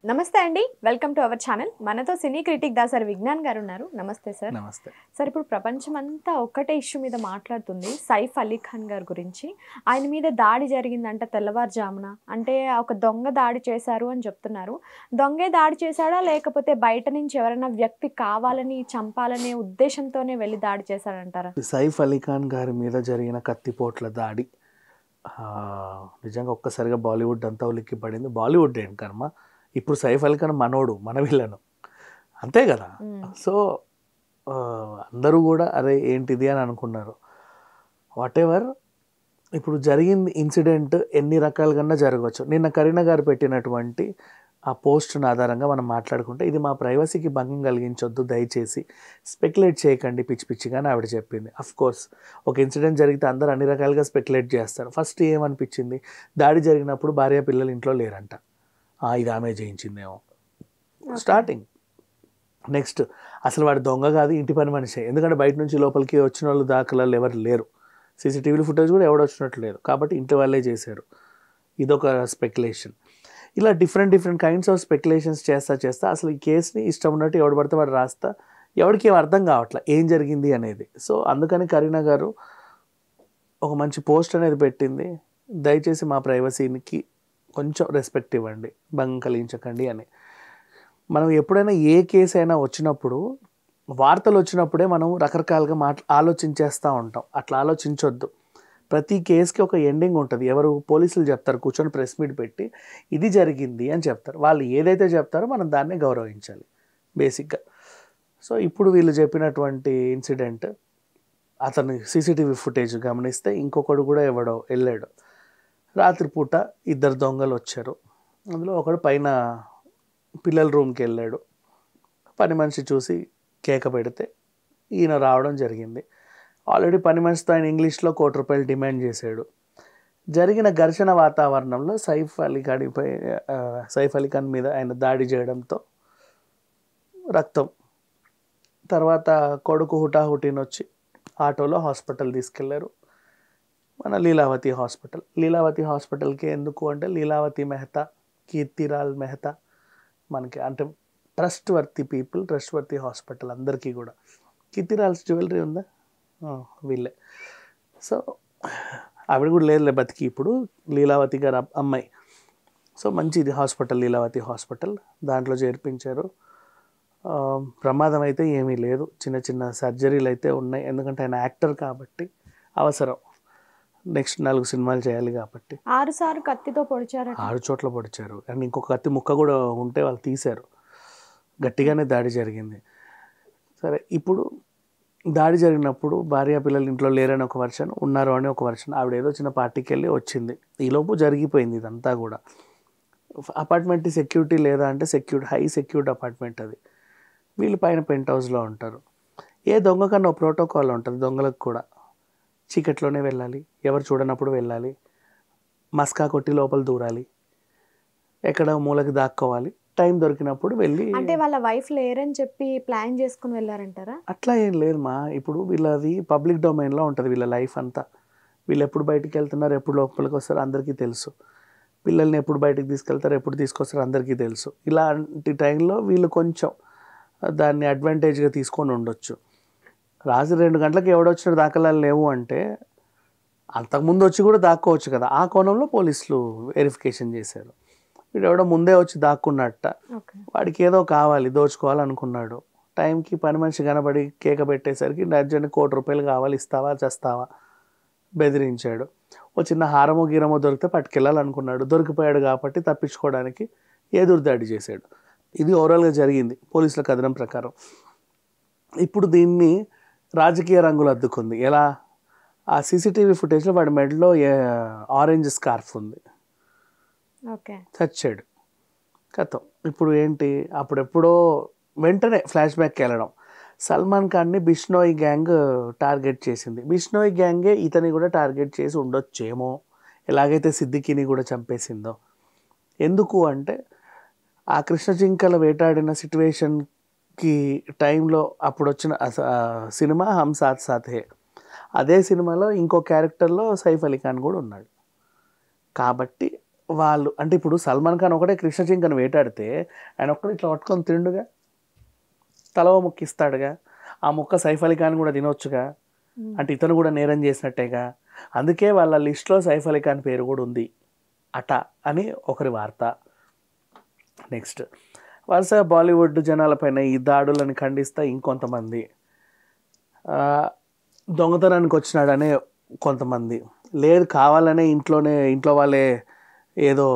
నమస్తే అండి, welcome to our channel. మనతో సినీ క్రిటిక్ దాసరి విజ్ఞాన్ గారు ఉన్నారు. నమస్తే సార్. నమస్తే సార్, ఇప్పుడు ప్రపంచం అంతా ఒక్కటే ఇష్యూ మీద మాట్లాడుతుంది, సైఫ్ అలీ ఖాన్ గారి గురించి. ఆయన మీద దాడి జరిగిందంట తెల్లవారుజామున. అంటే ఒక దొంగ దాడి చేశారు అని చెప్తున్నారు. దొంగే దాడి చేశాడా, లేకపోతే బయట నుంచి ఎవరైనా వ్యక్తి కావాలని చంపాలనే ఉద్దేశంతోనే వెళ్ళి దాడి చేశాడంటారా? సైఫ్ అలీ ఖాన్ గారి మీద జరిగిన కత్తిపోట్ల దాడి నిజంగా ఒక్కసారిగా బాలీవుడ్ అంతా ఉలిక్కి పడింది. బాలీవుడ్ ఏం కర్మ, ఇప్పుడు సైఫ్ అలీ ఖాన్ మనోడు, మన విలను, అంతే కదా. సో అందరూ కూడా అరే ఏంటిది అని అనుకున్నారు. వాట్ ఎవర్, ఇప్పుడు జరిగింది ఇన్సిడెంట్ ఎన్ని రకాలుగా జరగవచ్చు. నిన్న కరీనా గారు పెట్టినటువంటి ఆ పోస్ట్ను ఆధారంగా మనం మాట్లాడుకుంటే, ఇది మా ప్రైవసీకి భంగం కలిగించొద్దు, దయచేసి స్పెక్యులేట్ చేయకండి పిచ్చి పిచ్చిగా అని ఆవిడ చెప్పింది. కోర్స్ ఒక ఇన్సిడెంట్ జరిగితే అందరూ అన్ని రకాలుగా స్పెక్యులేట్ చేస్తారు. ఫస్ట్ ఏమనిపించింది, దాడి జరిగినప్పుడు భార్య పిల్లలు ఇంట్లో లేరంట, ఇది ఆమె చేయించిందేమో స్టార్టింగ్. నెక్స్ట్ అసలు వాడు దొంగ కాదు, ఇంటి పని మనిషే. ఎందుకంటే బయట నుంచి లోపలికి వచ్చిన వాళ్ళు దాఖలాలు ఎవరు లేరు, సీసీటీవీ ఫుటేజ్ కూడా ఎవడు వచ్చినట్లు లేదు, కాబట్టి ఇంటి వాళ్ళే చేశారు. ఇదొక స్పెక్యులేషన్. ఇలా డిఫరెంట్ కైండ్స్ ఆఫ్ స్పెక్యులేషన్స్ చేస్తా అసలు ఈ కేసుని ఇష్టం ఉన్నట్టు ఎవడు పడితే వాడు రాస్తా, ఎవరికి ఏం అర్థం కావట్లే ఏం జరిగింది అనేది. సో అందుకని కరీనా గారు ఒక మంచి పోస్ట్ అనేది పెట్టింది, దయచేసి మా ప్రైవసీకి కొంచెం రెస్పెక్ట్ ఇవ్వండి, భంగం కలిగించకండి అని. మనం ఎప్పుడైనా ఏ కేసు అయినా వచ్చినప్పుడు, వార్తలు వచ్చినప్పుడే మనం రకరకాలుగా ఆలోచించేస్తూ ఉంటాం. అట్లా ఆలోచించొద్దు. ప్రతి కేసుకి ఒక ఎండింగ్ ఉంటుంది. ఎవరు పోలీసులు చెప్తారు, కూర్చొని ప్రెస్ మీట్ పెట్టి ఇది జరిగింది అని చెప్తారు. వాళ్ళు ఏదైతే చెప్తారో మనం దాన్నే గౌరవించాలి బేసిక్గా. సో ఇప్పుడు వీళ్ళు చెప్పినటువంటి ఇన్సిడెంట్, అతని సీసీటీవీ ఫుటేజ్ గమనిస్తే ఇంకొకడు కూడా ఎవడో వెళ్ళాడు. రాత్రిపూట ఇద్దరు దొంగలు వచ్చారు. అందులో ఒకడు పైన పిల్లల రూమ్కి వెళ్ళాడు. పని మనిషి చూసి కేక పెడితే ఈయన రావడం జరిగింది. ఆల్రెడీ పని మనిషితో ఆయన ఇంగ్లీష్లో ₹1,00,00,000 డిమాండ్ చేశాడు. జరిగిన ఘర్షణ వాతావరణంలో సైఫ్ అలీ ఖాన్ మీద ఆయన దాడి చేయడంతో రక్తం. తర్వాత కొడుకు హుటాహుటిని వచ్చి ఆటోలో హాస్పిటల్ తీసుకెళ్లారు, మన లీలావతి హాస్పిటల్కి. ఎందుకు అంటే లీలావతి మెహతా, కీర్తిలాల్ మెహతా మనకి అంటే ట్రస్ట్ వర్తి హాస్పిటల్ అందరికీ కూడా. కీర్తిలాల్స్ జ్యువెలరీ ఉందా, వీళ్ళే. సో ఆవిడ కూడా లేదులే బతికి ఇప్పుడు, లీలావతి గారు అమ్మాయి. సో మంచిది హాస్పిటల్, లీలావతి హాస్పిటల్, దాంట్లో చేర్పించారు. ప్రమాదం అయితే ఏమీ లేదు, చిన్న సర్జరీలు అయితే ఉన్నాయి. ఎందుకంటే ఆయన యాక్టర్ కాబట్టి అవసరం, నెక్స్ట్ 4 సినిమాలు చేయాలి కాబట్టి. 6 సార్లు కత్తితో పొడిచారు, 6 చోట్ల పొడిచారు. అండ్ ఇంకొక కత్తి ముక్క కూడా ఉంటే వాళ్ళు తీశారు. గట్టిగానే దాడి జరిగింది. సరే, ఇప్పుడు దాడి జరిగినప్పుడు భార్య పిల్లలు ఇంట్లో లేరని ఒక వర్షన్, ఉన్నారు అని ఒక వర్షన్. ఆవిడ ఏదో చిన్న పార్టీకి వెళ్ళి వచ్చింది, ఈలోపు జరిగిపోయింది ఇదంతా కూడా. అపార్ట్మెంట్ సెక్యూరిటీ లేదా అంటే హై సెక్యూర్డ్ అపార్ట్మెంట్ అది. వీళ్ళు పైన పెంట్ హౌస్లో ఉంటారు. ఏ దొంగ కన్నా ఒక ప్రోటోకాల్ ఉంటుంది దొంగలకు కూడా. చీకట్లోనే వెళ్ళాలి, ఎవరు చూడనప్పుడు వెళ్ళాలి, మస్కా కొట్టి లోపల దూరాలి, ఎక్కడ మూలకి దాక్కోవాలి, టైం దొరికినప్పుడు వెళ్ళి. అంటే వాళ్ళ వైఫ్ లేరని చెప్పి ప్లాన్ చేసుకుని వెళ్ళారంటారా? అట్లా ఏం లేదు మా, ఇప్పుడు వీళ్ళది పబ్లిక్ డొమైన్లో ఉంటుంది వీళ్ళ లైఫ్ అంతా. వీళ్ళు ఎప్పుడు బయటికి వెళ్తున్నారు, ఎప్పుడు లోపలికి వస్తారు అందరికీ తెలుసు. పిల్లల్ని ఎప్పుడు బయటికి తీసుకెళ్తారు, ఎప్పుడు తీసుకొస్తారు అందరికీ తెలుసు. ఇలాంటి టైంలో వీళ్ళు కొంచెం దాన్ని అడ్వాంటేజ్గా తీసుకొని ఉండొచ్చు. రాత్రి 2 గంటలకు ఎవడొచ్చిన దాఖలాలు లేవు అంటే అంతకుముందు వచ్చి కూడా దాక్కోవచ్చు కదా. ఆ కోణంలో పోలీసులు వెరిఫికేషన్ చేశారు. వీడు ఎవడో ముందే వచ్చి దాక్కున్నట్ట, వాడికి ఏదో కావాలి, దోచుకోవాలనుకున్నాడు. టైంకి పని మనిషి కనబడి కేక పెట్టేసరికి అర్జెంట్ ₹1,00,00,000 కావాలి, ఇస్తావా చేస్తావా బెదిరించాడు. ఓ చిన్న హారమో గీరమో దొరికితే పట్టుకెళ్ళాలనుకున్నాడు. దొరికిపోయాడు కాబట్టి తప్పించుకోవడానికి ఎదురుదాడి చేశాడు. ఇది ఓవరాల్గా జరిగింది పోలీసుల కథనం ప్రకారం. ఇప్పుడు దీన్ని రాజకీయ రంగులు అద్దుకుంది. ఎలా, ఆ సీసీటీవీ ఫుటేజ్లో వాడి మెడలో ఆరెంజ్ స్కార్ఫ్ ఉంది, చచ్చాడు కథం. ఇప్పుడు ఏంటి, అప్పుడెప్పుడో వెంటనే ఫ్లాష్ బ్యాక్కి వెళ్ళడం. సల్మాన్ ఖాన్ని బిష్నోయ్ గ్యాంగ్ టార్గెట్ చేసింది. బిష్నోయ్ గ్యాంగే ఇతని కూడా టార్గెట్ చేసి ఉండొచ్చేమో, ఎలాగైతే సిద్దికీని కూడా చంపేసిందో. ఎందుకు అంటే ఆ కృష్ణ జింకల వేటాడిన సిట్యువేషన్కి టైంలో అప్పుడు వచ్చిన సినిమా హమ్ సాత్ సాత్ హే, అదే సినిమాలో ఇంకో క్యారెక్టర్లో సైఫ్ అలీ ఖాన్ కూడా ఉన్నాడు. కాబట్టి వాళ్ళు అంటే ఇప్పుడు సల్మాన్ ఖాన్ ఒకటే కృష్ణ జింకను వేటాడితే ఆయన ఒక్కడు ఇట్లా పట్టుకొని తిండుగా, తలవ ముక్కిస్తాడుగా, ఆ ముక్క సైఫ్ అలీ ఖాన్ కూడా తినొచ్చుగా, అంటే ఇతను కూడా నేరం చేసినట్టేగా. అందుకే వాళ్ళ లిస్ట్లో సైఫ్ అలీ ఖాన్ పేరు కూడా ఉంది అట అని ఒకరి వార్త. నెక్స్ట్, వరుస బాలీవుడ్ జనాలపైన ఈ దాడులను ఖండిస్తా ఇంకొంతమంది, దొంగతనానికి వచ్చినాడనే కొంతమంది, లేదు కావాలనే ఇంట్లో వాళ్ళే ఏదో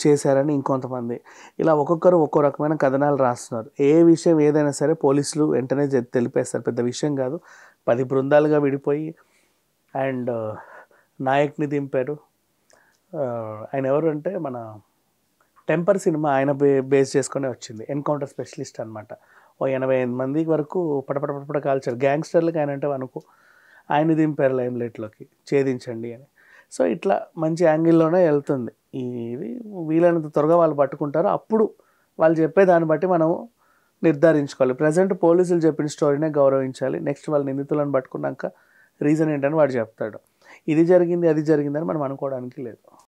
చేశారని ఇంకొంతమంది, ఇలా ఒక్కొక్కరు ఒక్కో రకమైన కథనాలు రాస్తున్నారు. ఏ విషయం ఏదైనా సరే పోలీసులు వెంటనే తెలిపేస్తారు, పెద్ద విషయం కాదు. 10 బృందాలుగా విడిపోయి అండ్ నాయక్ని దింపారు. ఆయన ఎవరు అంటే మన టెంపర్ సినిమా ఆయన బేస్ చేసుకునే వచ్చింది. ఎన్కౌంటర్ స్పెషలిస్ట్ అనమాట. ఓ 85 మంది వరకు పటపట కాల్చారు. గ్యాంగ్స్టర్లకు ఆయన అంటే అనుకో, ఆయన దింపారు లైమ్లైట్లోకి, ఛేదించండి అని. సో ఇట్లా మంచి యాంగిల్లోనే వెళ్తుంది. ఇది వీలైనంత త్వరగా వాళ్ళు పట్టుకుంటారు. అప్పుడు వాళ్ళు చెప్పే దాన్ని బట్టి మనం నిర్ధారించుకోవాలి. ప్రజెంట్ పోలీసులు చెప్పిన స్టోరీనే గౌరవించాలి. నెక్స్ట్ వాళ్ళు నిందితులను పట్టుకున్నాక రీజన్ ఏంటని వాడు చెప్తాడు. ఇది జరిగింది అది జరిగిందని మనం అనుకోవడానికి లేదు.